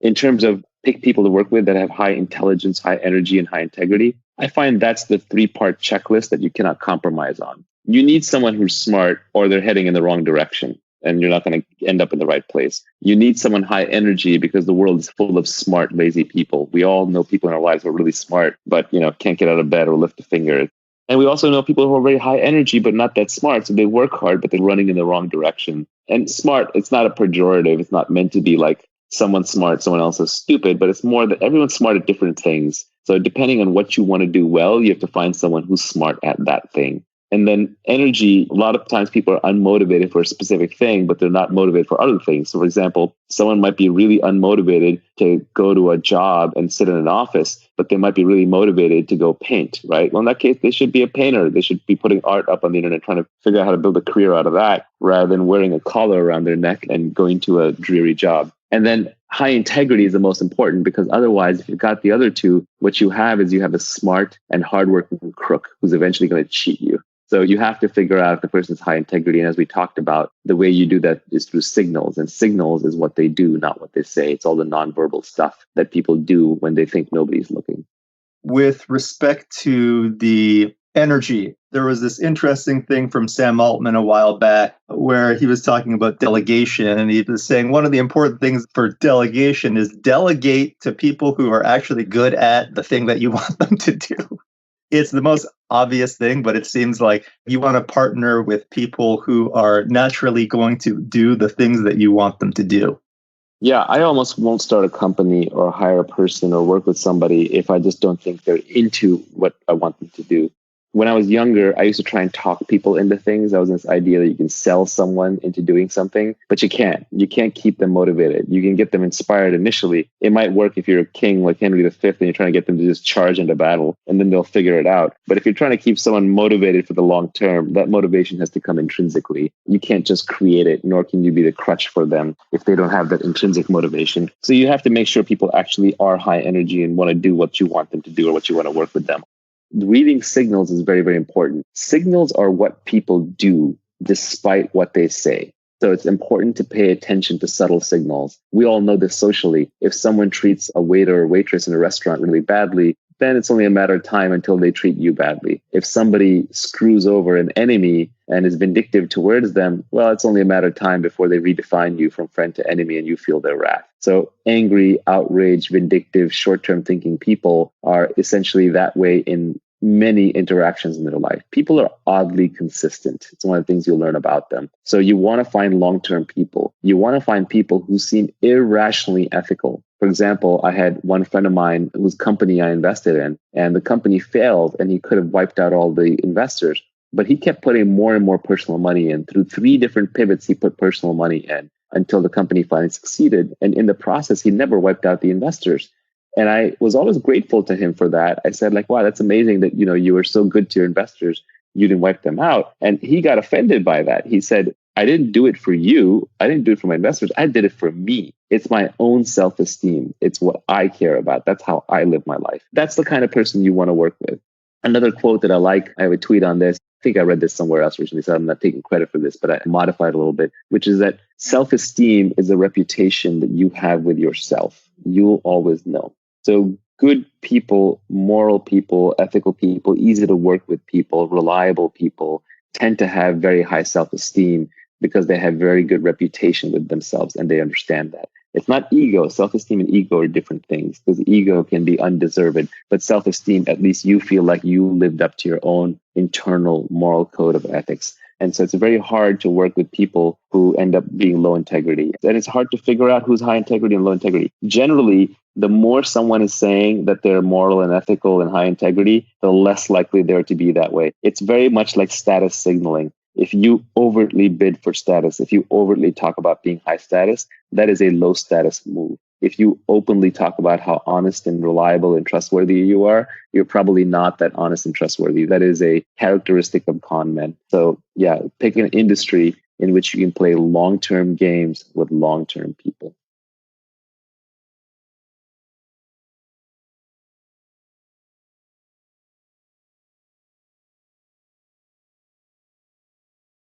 in terms of pick people to work with that have high intelligence, high energy, and high integrity, I find that's the 3-part checklist that you cannot compromise on. You need someone who's smart or they're heading in the wrong direction and you're not going to end up in the right place. You need someone high energy because the world is full of smart, lazy people. We all know people in our lives who are really smart, but can't get out of bed or lift a finger. And we also know people who are very high energy, but not that smart. So they work hard, but they're running in the wrong direction. And smart, it's not a pejorative. It's not meant to be like someone's smart, someone else is stupid, but it's more that everyone's smart at different things. So depending on what you want to do well, you have to find someone who's smart at that thing. And then energy, a lot of times people are unmotivated for a specific thing, but they're not motivated for other things. So for example, someone might be really unmotivated to go to a job and sit in an office, but they might be really motivated to go paint, right? Well, in that case, they should be a painter. They should be putting art up on the internet, trying to figure out how to build a career out of that, rather than wearing a collar around their neck and going to a dreary job. And then high integrity is the most important, because otherwise, if you've got the other two, what you have is you have a smart and hardworking crook who's eventually going to cheat you. So you have to figure out if the person's high integrity. And as we talked about, the way you do that is through signals. And signals is what they do, not what they say. It's all the nonverbal stuff that people do when they think nobody's looking. With respect to the energy, there was this interesting thing from Sam Altman a while back where he was talking about delegation. And he was saying one of the important things for delegation is delegate to people who are actually good at the thing that you want them to do. It's the most obvious thing, but it seems like you want to partner with people who are naturally going to do the things that you want them to do. Yeah, I almost won't start a company or hire a person or work with somebody if I just don't think they're into what I want them to do. When I was younger, I used to try and talk people into things. I was in this idea that you can sell someone into doing something, but you can't. You can't keep them motivated. You can get them inspired initially. It might work if you're a king like Henry V and you're trying to get them to just charge into battle, and then they'll figure it out. But if you're trying to keep someone motivated for the long term, that motivation has to come intrinsically. You can't just create it, nor can you be the crutch for them if they don't have that intrinsic motivation. So you have to make sure people actually are high energy and want to do what you want them to do or what you want to work with them. Reading signals is very, very important. Signals are what people do despite what they say. So it's important to pay attention to subtle signals. We all know this socially. If someone treats a waiter or waitress in a restaurant really badly, then it's only a matter of time until they treat you badly. If somebody screws over an enemy and is vindictive towards them, well, it's only a matter of time before they redefine you from friend to enemy and you feel their wrath. So angry, outraged, vindictive, short-term thinking people are essentially that way in many interactions in their life. People are oddly consistent. It's one of the things you'll learn about them. So you want to find long-term people. You want to find people who seem irrationally ethical. For example, I had one friend of mine whose company I invested in, and the company failed and he could have wiped out all the investors. But he kept putting more and more personal money in. Through 3 different pivots, he put personal money in until the company finally succeeded. And in the process, he never wiped out the investors. And I was always grateful to him for that. I said, like, wow, that's amazing that, you were so good to your investors. You didn't wipe them out. And he got offended by that. He said, I didn't do it for you. I didn't do it for my investors. I did it for me. It's my own self-esteem. It's what I care about. That's how I live my life. That's the kind of person you want to work with. Another quote that I like, I have a tweet on this. I think I read this somewhere else recently, so I'm not taking credit for this, but I modified it a little bit, which is that self-esteem is a reputation that you have with yourself. You'll always know. So good people, moral people, ethical people, easy to work with people, reliable people tend to have very high self-esteem because they have very good reputation with themselves and they understand that. It's not ego. Self-esteem and ego are different things because ego can be undeserved, but self-esteem, at least you feel like you lived up to your own internal moral code of ethics. And so it's very hard to work with people who end up being low integrity. And it's hard to figure out who's high integrity and low integrity. Generally, the more someone is saying that they're moral and ethical and high integrity, the less likely they're to be that way. It's very much like status signaling. If you overtly bid for status, if you overtly talk about being high status, that is a low status move. If you openly talk about how honest and reliable and trustworthy you are, you're probably not that honest and trustworthy. That is a characteristic of con men. So yeah, pick an industry in which you can play long-term games with long-term people.